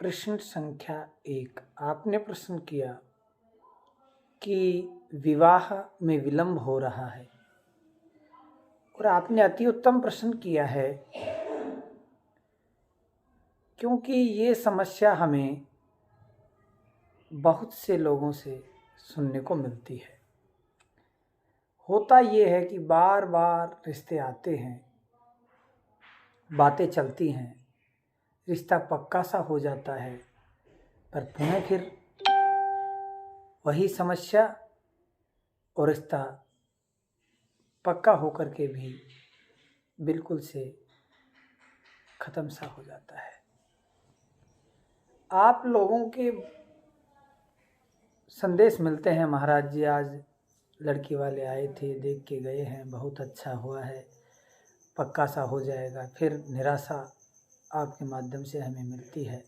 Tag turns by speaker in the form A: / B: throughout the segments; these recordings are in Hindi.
A: प्रश्न संख्या 1। आपने प्रश्न किया कि विवाह में विलंब हो रहा है और आपने अति उत्तम प्रश्न किया है, क्योंकि ये समस्या हमें बहुत से लोगों से सुनने को मिलती है। होता ये है कि बार बार रिश्ते आते हैं, बातें चलती हैं, रिश्ता पक्का सा हो जाता है, पर पुनः फिर वही समस्या और रिश्ता पक्का होकर के भी बिल्कुल से ख़त्म सा हो जाता है। आप लोगों के संदेश मिलते हैं, महाराज जी आज लड़की वाले आए थे, देख के गए हैं, बहुत अच्छा हुआ है, पक्का सा हो जाएगा। फिर निराशा आपके माध्यम से हमें मिलती है।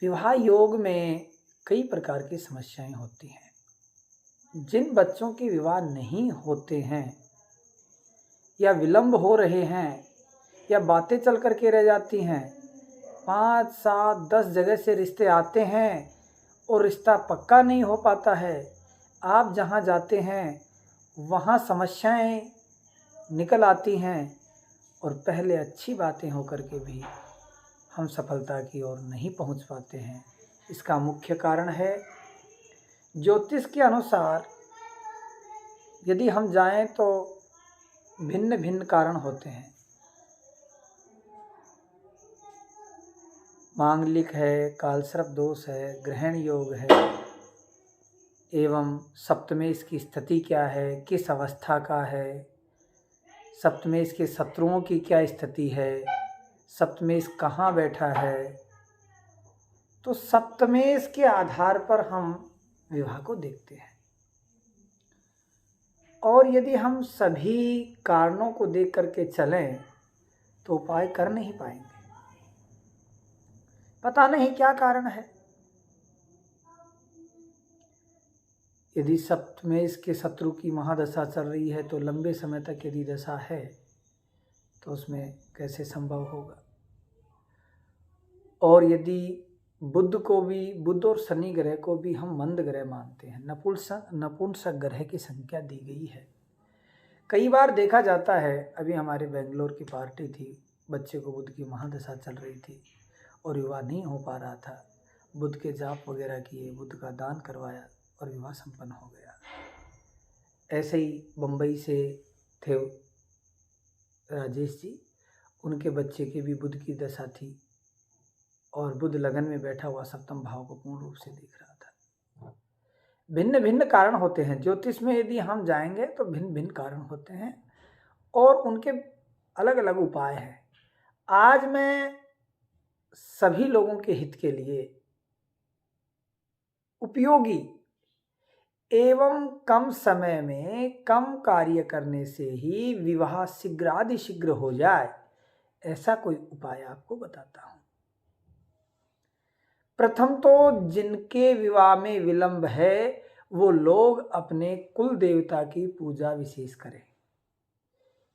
A: विवाह योग में कई प्रकार की समस्याएं होती हैं। जिन बच्चों के विवाह नहीं होते हैं या विलंब हो रहे हैं या बातें चल करके रह जाती हैं, 5, 7, 10 जगह से रिश्ते आते हैं और रिश्ता पक्का नहीं हो पाता है। आप जहाँ जाते हैं वहाँ समस्याएं निकल आती हैं और पहले अच्छी बातें होकर के भी हम सफलता की ओर नहीं पहुँच पाते हैं। इसका मुख्य कारण है, ज्योतिष के अनुसार यदि हम जाएं तो भिन्न भिन्न कारण होते हैं। मांगलिक है, कालसर्प दोष है, ग्रहण योग है, एवं सप्तमेश की स्थिति क्या है, किस अवस्था का है, सप्तमेश के शत्रुओं की क्या स्थिति है, सप्तमेश कहाँ बैठा है। तो सप्तमेश के आधार पर हम विवाह को देखते हैं और यदि हम सभी कारणों को देख करके चलें तो उपाय कर नहीं पाएंगे। पता नहीं क्या कारण है। यदि सप्तमेश के शत्रु की महादशा चल रही है तो लंबे समय तक यदि दशा है तो उसमें कैसे संभव होगा। और यदि बुध और शनि ग्रह को भी हम मंद ग्रह मानते हैं, नपुंसक ग्रह की संख्या दी गई है। कई बार देखा जाता है, अभी हमारे बेंगलोर की पार्टी थी, बच्चे को बुध की महादशा चल रही थी और विवाह नहीं हो पा रहा था। बुध के जाप वगैरह किए, बुध का दान करवाया और विवाह संपन्न हो गया। ऐसे ही बम्बई से थे राजेश जी, उनके बच्चे के भी बुध की दशा थी और बुध लगन में बैठा हुआ सप्तम भाव को पूर्ण रूप से देख रहा था। भिन्न भिन्न कारण होते हैं। ज्योतिष में यदि हम जाएंगे तो भिन्न भिन्न कारण होते हैं और उनके अलग अलग उपाय हैं। आज मैं सभी लोगों के हित के लिए उपयोगी एवं कम समय में कम कार्य करने से ही विवाह शीघ्र हो जाए, ऐसा कोई उपाय आपको बताता हूं। प्रथम तो जिनके विवाह में विलंब है वो लोग अपने कुल देवता की पूजा विशेष करें।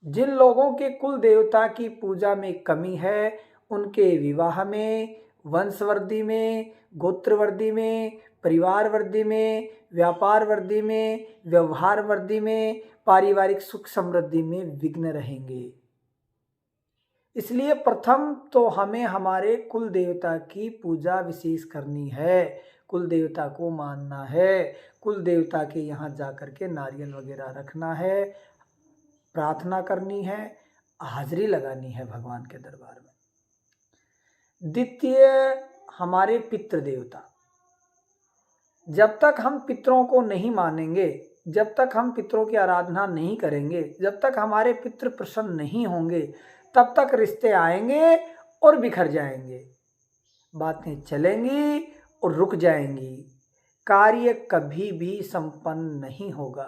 A: जिन लोगों के कुल देवता की पूजा में कमी है, उनके विवाह में, वंशवृद्धि में, गोत्रवृद्धि में, परिवार वृद्धि में, व्यापार वृद्धि में, व्यवहार वृद्धि में, पारिवारिक सुख समृद्धि में विघ्न रहेंगे। इसलिए प्रथम तो हमें हमारे कुल देवता की पूजा विशेष करनी है, कुल देवता को मानना है, कुल देवता के यहाँ जा कर के नारियल वगैरह रखना है, प्रार्थना करनी है, हाजिरी लगानी है भगवान के दरबार में। द्वितीय, हमारे पितृ देवता। जब तक हम पितरों को नहीं मानेंगे, जब तक हम पितरों की आराधना नहीं करेंगे, जब तक हमारे पितृ प्रसन्न नहीं होंगे, तब तक रिश्ते आएंगे और बिखर जाएंगे, बातें चलेंगी और रुक जाएंगी, कार्य कभी भी संपन्न नहीं होगा।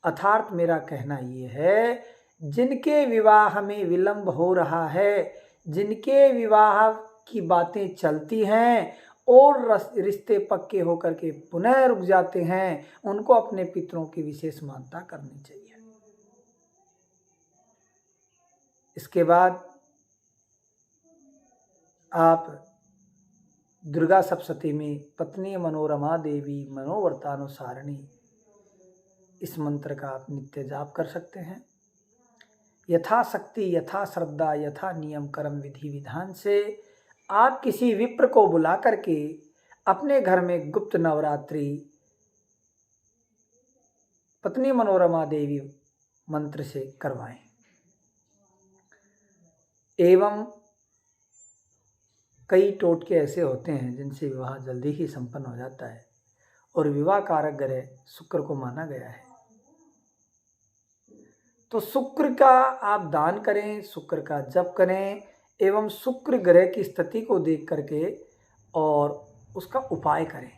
A: अर्थात मेरा कहना ये है, जिनके विवाह में विलंब हो रहा है, जिनके विवाह की बातें चलती हैं और रिश्ते पक्के होकर के पुनः रुक जाते हैं, उनको अपने पितरों की विशेष मानता करनी चाहिए। इसके बाद आप दुर्गा सप्तशती में पत्नी मनोरमा देवी मनोवर्तानुसारिणी इस मंत्र का आप नित्य जाप कर सकते हैं। यथाशक्ति, यथा श्रद्धा, यथा नियम कर्म विधि विधान से आप किसी विप्र को बुला करके अपने घर में गुप्त नवरात्रि पत्नी मनोरमा देवी मंत्र से करवाएं। एवं कई टोटके ऐसे होते हैं जिनसे विवाह जल्दी ही संपन्न हो जाता है और विवाह कारक ग्रह शुक्र को माना गया है। तो शुक्र का आप दान करें, शुक्र का जप करें एवं शुक्र ग्रह की स्थिति को देख करके और उसका उपाय करें।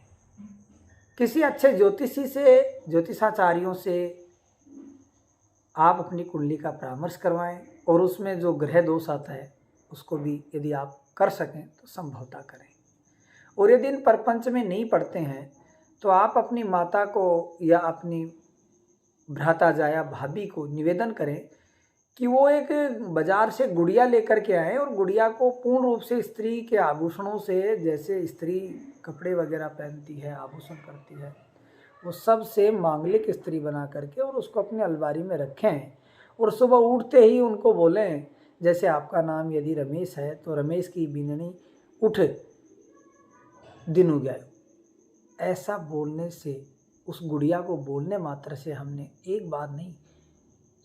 A: किसी अच्छे ज्योतिषी से, ज्योतिषाचार्यों से आप अपनी कुंडली का परामर्श करवाएं और उसमें जो ग्रह दोष आता है उसको भी यदि आप कर सकें तो संभवतः करें। और यदि इन प्रपंच में नहीं पढ़ते हैं तो आप अपनी माता को या अपनी भ्राता जाया भाभी को निवेदन करें कि वो एक बाजार से गुड़िया लेकर के आए और गुड़िया को पूर्ण रूप से स्त्री के आभूषणों से, जैसे स्त्री कपड़े वगैरह पहनती है, आभूषण करती है, वो सब से मांगलिक स्त्री बना करके और उसको अपनी अलमारी में रखें और सुबह उठते ही उनको बोलें, जैसे आपका नाम यदि रमेश है तो रमेश की बीननी उठ दिन उगायो। ऐसा बोलने से, उस गुड़िया को बोलने मात्र से हमने एक बार नहीं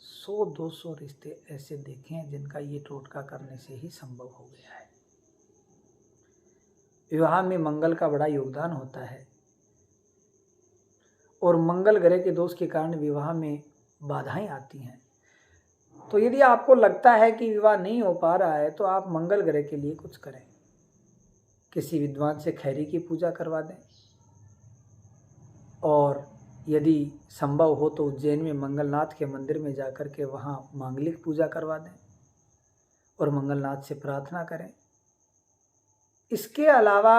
A: 100-200 रिश्ते ऐसे देखे हैं जिनका ये टोटका करने से ही संभव हो गया है। विवाह में मंगल का बड़ा योगदान होता है और मंगल ग्रह के दोष के कारण विवाह में बाधाएं आती हैं। तो यदि आपको लगता है कि विवाह नहीं हो पा रहा है तो आप मंगल ग्रह के लिए कुछ करें। किसी विद्वान से खैरी की पूजा करवा दें और यदि संभव हो तो उज्जैन में मंगलनाथ के मंदिर में जाकर के वहाँ मांगलिक पूजा करवा दें और मंगलनाथ से प्रार्थना करें। इसके अलावा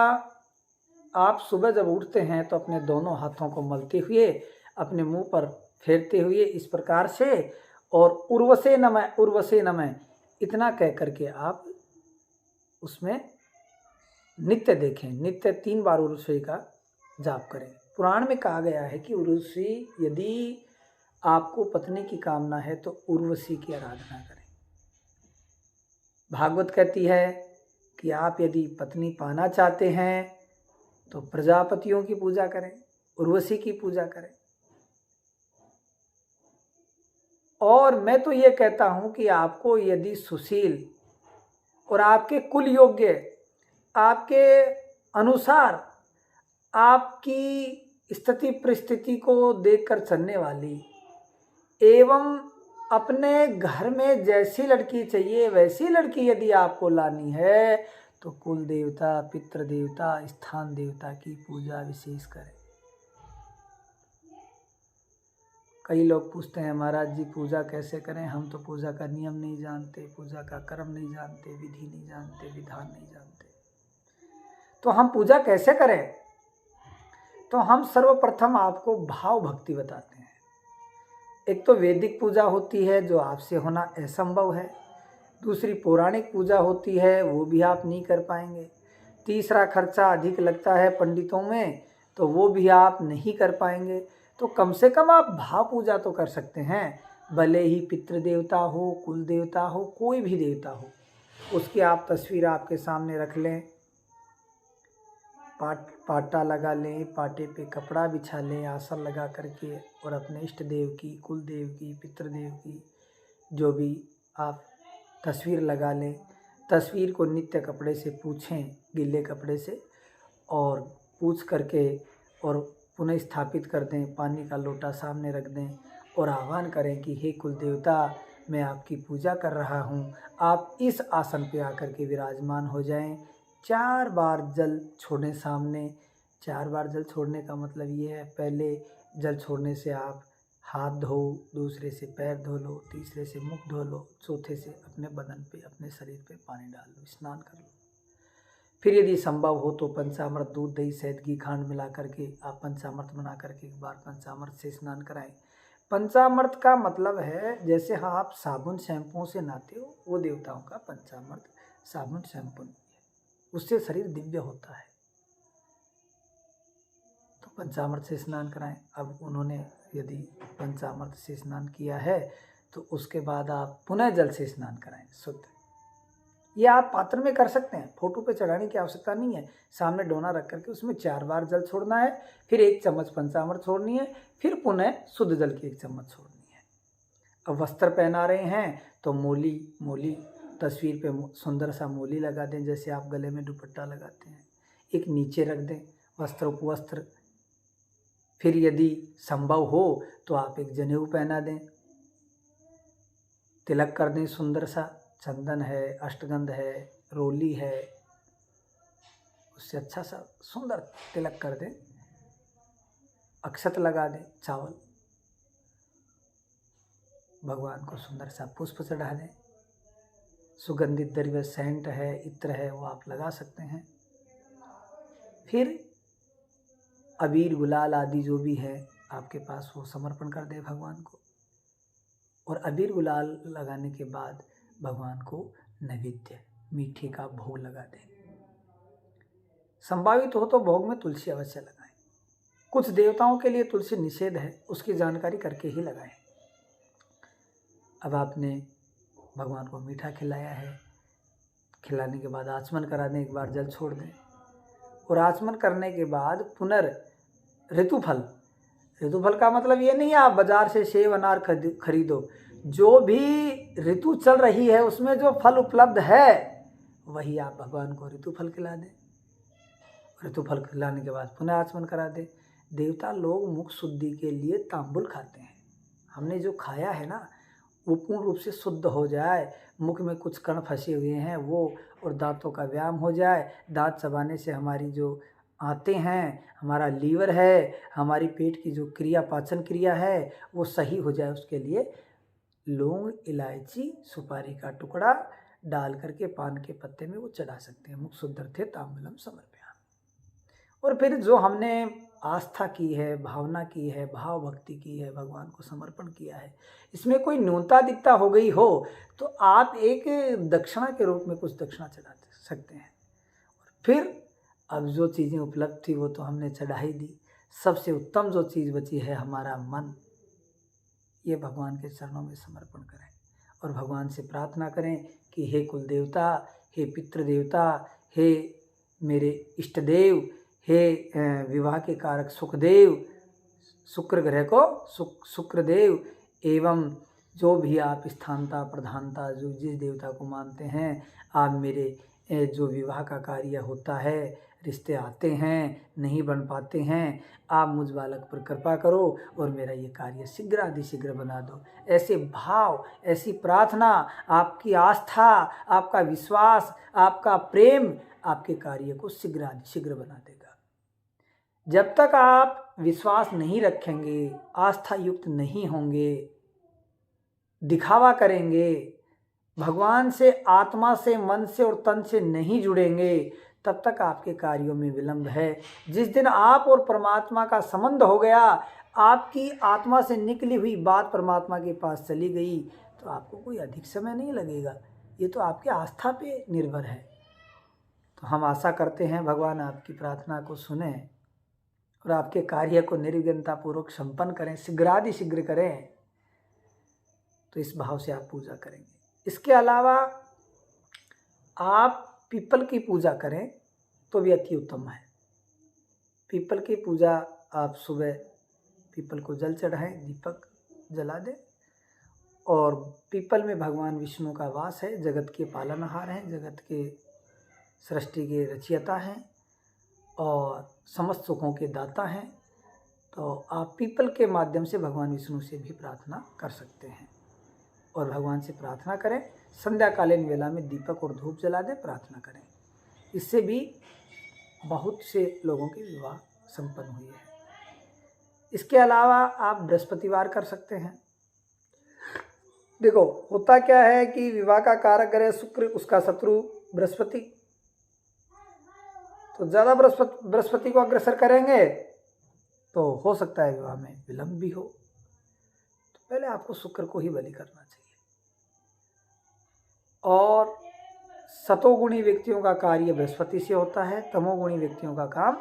A: आप सुबह जब उठते हैं तो अपने दोनों हाथों को मलते हुए अपने मुंह पर फेरते हुए इस प्रकार से और उर्वसे नमः इतना कह करके आप उसमें नित्य देखें। नित्य 3 बार उर्वशी का जाप करें। पुराण में कहा गया है कि उर्वशी, यदि आपको पत्नी की कामना है तो उर्वशी की आराधना करें। भागवत कहती है कि आप यदि पत्नी पाना चाहते हैं तो प्रजापतियों की पूजा करें, उर्वशी की पूजा करें। और मैं तो ये कहता हूँ कि आपको यदि सुशील और आपके कुल योग्य, आपके अनुसार, आपकी स्थिति परिस्थिति को देखकर चलने वाली एवं अपने घर में जैसी लड़की चाहिए वैसी लड़की यदि आपको लानी है तो कुल देवता, पितृ देवता, स्थान देवता की पूजा विशेष करें। कई लोग पूछते हैं महाराज जी पूजा कैसे करें, हम तो पूजा का नियम नहीं जानते, पूजा का कर्म नहीं जानते, विधि नहीं जानते, विधान नहीं जानते। तो हम पूजा कैसे करें? तो हम सर्वप्रथम आपको भाव भक्ति बताते हैं। एक तो वैदिक पूजा होती है जो आपसे होना असंभव है, दूसरी पौराणिक पूजा होती है वो भी आप नहीं कर पाएंगे, तीसरा खर्चा अधिक लगता है पंडितों में तो वो भी आप नहीं कर पाएंगे। तो कम से कम आप भाव पूजा तो कर सकते हैं, भले ही पितृ देवता हो, कुल देवता हो, कोई भी देवता हो, उसकी आप तस्वीर आपके सामने रख लें, पाटा लगा लें, पाटे पे कपड़ा बिछा लें आसन लगा करके और अपने इष्ट देव की, कुल देव की, पितृदेव की जो भी आप तस्वीर लगा लें। तस्वीर को नित्य कपड़े से पूछें, गीले कपड़े से, और पूछ करके और पुनः स्थापित कर दें। पानी का लोटा सामने रख दें और आह्वान करें कि हे कुल देवता, मैं आपकी पूजा कर रहा हूँ, आप इस आसन पे आकर के विराजमान हो जाएं। 4 बार जल छोड़ें सामने। 4 बार जल छोड़ने का मतलब ये है, पहले जल छोड़ने से आप हाथ धो, दूसरे से पैर धो लो, तीसरे से मुख धो लो, चौथे से अपने बदन पे, अपने शरीर पे पानी डाल लो, स्नान कर लो। फिर यदि संभव हो तो पंचामृत, दूध, दही, शहद, घी, खांड मिला करके आप पंचामृत बना करके एक बार पंचामृत से स्नान कराएं। पंचामृत का मतलब है जैसे हाँ आप साबुन शैम्पू से नहाते हो, वो देवताओं का पंचामृत साबुन शैम्पू। उससे शरीर दिव्य होता है। तो पंचामृत से स्नान कराएं। अब उन्होंने यदि पंचामृत से स्नान किया है तो उसके बाद आप पुनः जल से स्नान कराएं शुद्ध। ये आप पात्र में कर सकते हैं, फोटो पे चढ़ाने की आवश्यकता नहीं है। सामने डोना रख करके उसमें 4 बार जल छोड़ना है, फिर 1 चम्मच पंचामृत छोड़नी है, फिर पुनः शुद्ध जल की 1 चम्मच छोड़नी है। अब वस्त्र पहना रहे हैं तो मोली तस्वीर पे सुंदर सा मोली लगा दें, जैसे आप गले में दुपट्टा लगाते हैं, एक नीचे रख दें वस्त्र उपवस्त्र। फिर यदि संभव हो तो आप एक जनेऊ पहना दें, तिलक कर दें सुंदर सा, चंदन है, अष्टगंध है, रोली है, उससे अच्छा सा सुंदर तिलक कर दें, अक्षत लगा दें, चावल, भगवान को सुंदर सा पुष्प चढ़ा दें, सुगंधित द्रव्य सेंट है, इत्र है, वो आप लगा सकते हैं। फिर अबीर गुलाल आदि जो भी है आपके पास वो समर्पण कर दें भगवान को। और अबीर गुलाल लगाने के बाद भगवान को नैवेद्य मीठे का भोग लगा दें। संभावित हो तो भोग में तुलसी अवश्य लगाएं। कुछ देवताओं के लिए तुलसी निषेध है, उसकी जानकारी करके ही लगाएं। अब आपने भगवान को मीठा खिलाया है, खिलाने के बाद आचमन करा दें, 1 बार जल छोड़ दें। और आचमन करने के बाद ऋतुफल का मतलब ये नहीं है आप बाजार से सेब अनार खरीदो, जो भी ऋतु चल रही है उसमें जो फल उपलब्ध है वही आप भगवान को ऋतुफल खिला दें। ऋतुफल खिलाने के बाद पुनः आचमन करा दें। देवता लोग मुख शुद्धि के लिए तांबुल खाते हैं। हमने जो खाया है ना वो पूर्ण रूप से शुद्ध हो जाए, मुख में कुछ कण फंसे हुए हैं वो, और दांतों का व्यायाम हो जाए। दांत चबाने से हमारी जो आते हैं, हमारा लीवर है, हमारी पेट की जो क्रिया, पाचन क्रिया है वो सही हो जाए, उसके लिए लौंग, इलायची, सुपारी का टुकड़ा डाल करके पान के पत्ते में वो चढ़ा सकते हैं। मुख शुद्धर्थे तांबूलम समर्पयामि। और फिर जो हमने आस्था की है, भावना की है, भाव भक्ति की है, भगवान को समर्पण किया है, इसमें कोई न्यूनता दिखता हो गई हो तो आप एक दक्षिणा के रूप में कुछ दक्षिणा चढ़ा सकते हैं। और फिर अब जो चीज़ें उपलब्ध थी वो तो हमने चढ़ा ही दी। सबसे उत्तम जो चीज़ बची है हमारा मन, ये भगवान के चरणों में समर्पण करें और भगवान से प्रार्थना करें कि हे कुल देवता, हे पितृ देवता, हे मेरे इष्ट देव, हे विवाह के कारक सुखदेव, शुक्र ग्रह को शुक्रदेव, एवं जो भी आप स्थानता प्रधानता जो जिस देवता को मानते हैं, आप मेरे जो विवाह का कार्य होता है, रिश्ते आते हैं नहीं बन पाते हैं, आप मुझ बालक पर कृपा करो और मेरा ये कार्य शीघ्र बना दो। ऐसे भाव, ऐसी प्रार्थना, आपकी आस्था, आपका विश्वास, आपका प्रेम आपके कार्य को शीघ्र बना देगा। जब तक आप विश्वास नहीं रखेंगे, आस्था युक्त नहीं होंगे, दिखावा करेंगे, भगवान से आत्मा से, मन से और तन से नहीं जुड़ेंगे, तब तक आपके कार्यों में विलंब है। जिस दिन आप और परमात्मा का संबंध हो गया, आपकी आत्मा से निकली हुई बात परमात्मा के पास चली गई, तो आपको कोई अधिक समय नहीं लगेगा। ये तो आपकी आस्था पे निर्भर है। तो हम आशा करते हैं भगवान आपकी प्रार्थना को सुने और आपके कार्य को निर्विघ्नतापूर्वक संपन्न करें, शीघ्र करें। तो इस भाव से आप पूजा करेंगे। इसके अलावा आप पीपल की पूजा करें तो भी अति उत्तम है। पीपल की पूजा आप सुबह पीपल को जल चढ़ाएं, दीपक जला दें। और पीपल में भगवान विष्णु का वास है, जगत के पालनहार हैं, जगत के सृष्टि के रचयिता हैं और समस्त सुखों के दाता हैं। तो आप पीपल के माध्यम से भगवान विष्णु से भी प्रार्थना कर सकते हैं और भगवान से प्रार्थना करें। संध्याकालीन वेला में दीपक और धूप जला दें, प्रार्थना करें। इससे भी बहुत से लोगों के विवाह संपन्न हुए हैं। इसके अलावा आप बृहस्पतिवार कर सकते हैं। देखो होता क्या है कि विवाह का कारक ग्रह शुक्र, उसका शत्रु बृहस्पति, तो ज़्यादा बृहस्पति को अग्रसर करेंगे तो हो सकता है विवाह में विलंब भी हो। तो पहले आपको शुक्र को ही बलि करना चाहिए। और सतोगुणी व्यक्तियों का कार्य बृहस्पति से होता है, तमोगुणी व्यक्तियों का काम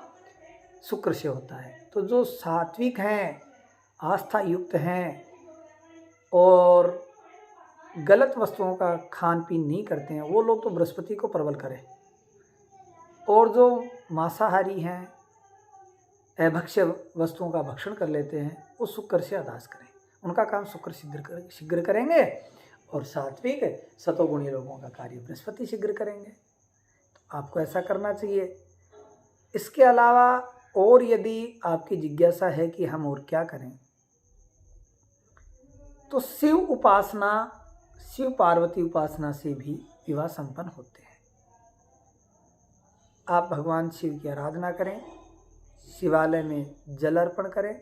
A: शुक्र से होता है। तो जो सात्विक हैं, आस्था युक्त हैं और गलत वस्तुओं का खान पीन नहीं करते हैं, वो लोग तो बृहस्पति को प्रबल करें, और जो मांसाहारी हैं, अभक्ष्य वस्तुओं का भक्षण कर लेते हैं, वो शुक्र से अदास करें, उनका काम शुक्र शीघ्र करेंगे, और सात्विक सतोगुणी लोगों का कार्य बृहस्पति शीघ्र करेंगे। तो आपको ऐसा करना चाहिए। इसके अलावा और यदि आपकी जिज्ञासा है कि हम और क्या करें, तो शिव उपासना, शिव पार्वती उपासना से भी विवाह संपन्न होते हैं। आप भगवान शिव की आराधना करें, शिवालय में जल अर्पण करें,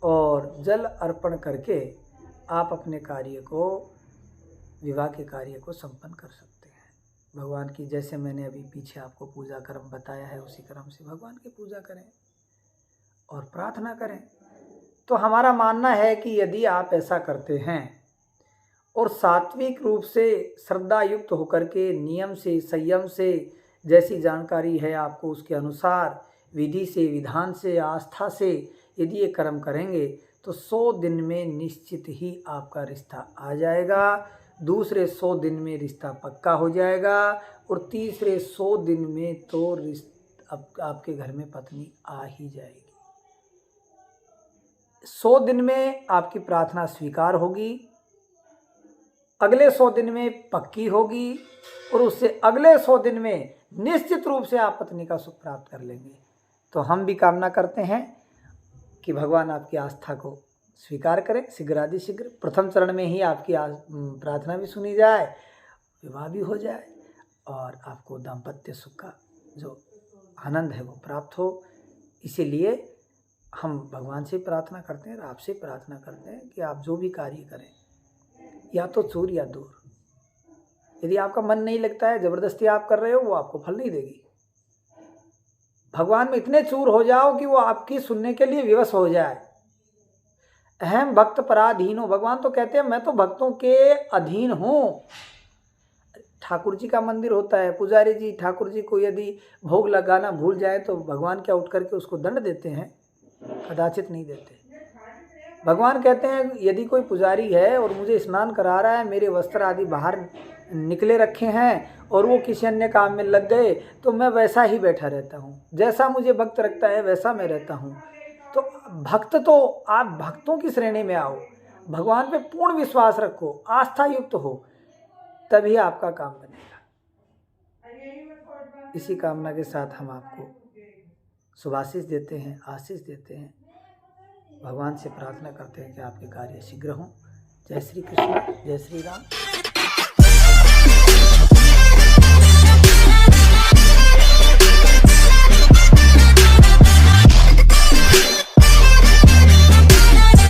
A: और जल अर्पण करके आप अपने कार्य को, विवाह के कार्य को संपन्न कर सकते हैं। भगवान की, जैसे मैंने अभी पीछे आपको पूजा कर्म बताया है, उसी क्रम से भगवान की पूजा करें और प्रार्थना करें। तो हमारा मानना है कि यदि आप ऐसा करते हैं और सात्विक रूप से श्रद्धा युक्त होकर के नियम से, संयम से, जैसी जानकारी है आपको उसके अनुसार, विधि से, विधान से, आस्था से यदि ये कर्म करेंगे तो 100 दिन में निश्चित ही आपका रिश्ता आ जाएगा, दूसरे 100 दिन में रिश्ता पक्का हो जाएगा, और तीसरे 100 दिन में तो आपके घर में पत्नी आ ही जाएगी। 100 दिन में आपकी प्रार्थना स्वीकार होगी, अगले 100 दिन में पक्की होगी, और उससे अगले 100 दिन में निश्चित रूप से आप पत्नी का सुख प्राप्त कर लेंगे। तो हम भी कामना करते हैं कि भगवान आपकी आस्था को स्वीकार करें, शीघ्रातिशीघ्र प्रथम चरण में ही आपकी प्रार्थना भी सुनी जाए, विवाह भी हो जाए, और आपको दाम्पत्य सुख का जो आनंद है वो प्राप्त हो। इसीलिए हम भगवान से प्रार्थना करते हैं और आपसे प्रार्थना करते हैं कि आप जो भी कार्य करें, या तो चूर या दूर, यदि आपका मन नहीं लगता है, ज़बरदस्ती आप कर रहे हो, वो आपको फल नहीं देगी। भगवान में इतने चूर हो जाओ कि वो आपकी सुनने के लिए विवश हो जाए। अहम भक्त पराधीन हो, भगवान तो कहते हैं मैं तो भक्तों के अधीन हूँ। ठाकुर जी का मंदिर होता है, पुजारी जी ठाकुर जी को यदि भोग लगाना भूल जाए तो भगवान क्या उठ करके उसको दंड देते हैं? कदाचित नहीं देते। भगवान कहते हैं यदि कोई पुजारी है और मुझे स्नान करा रहा है, मेरे वस्त्र आदि बाहर निकले रखे हैं और वो किसी अन्य काम में लग गए, तो मैं वैसा ही बैठा रहता हूँ, जैसा मुझे भक्त रखता है वैसा मैं रहता हूँ। तो भक्त, तो आप भक्तों की श्रेणी में आओ, भगवान पे पूर्ण विश्वास रखो, आस्था युक्त हो, तभी आपका काम बनेगा। इसी कामना के साथ हम आपको शुभाशीष देते हैं, आशीष देते हैं, भगवान से प्रार्थना करते हैं कि आपके कार्य शीघ्र हों। जय श्री कृष्ण, जय श्री राम।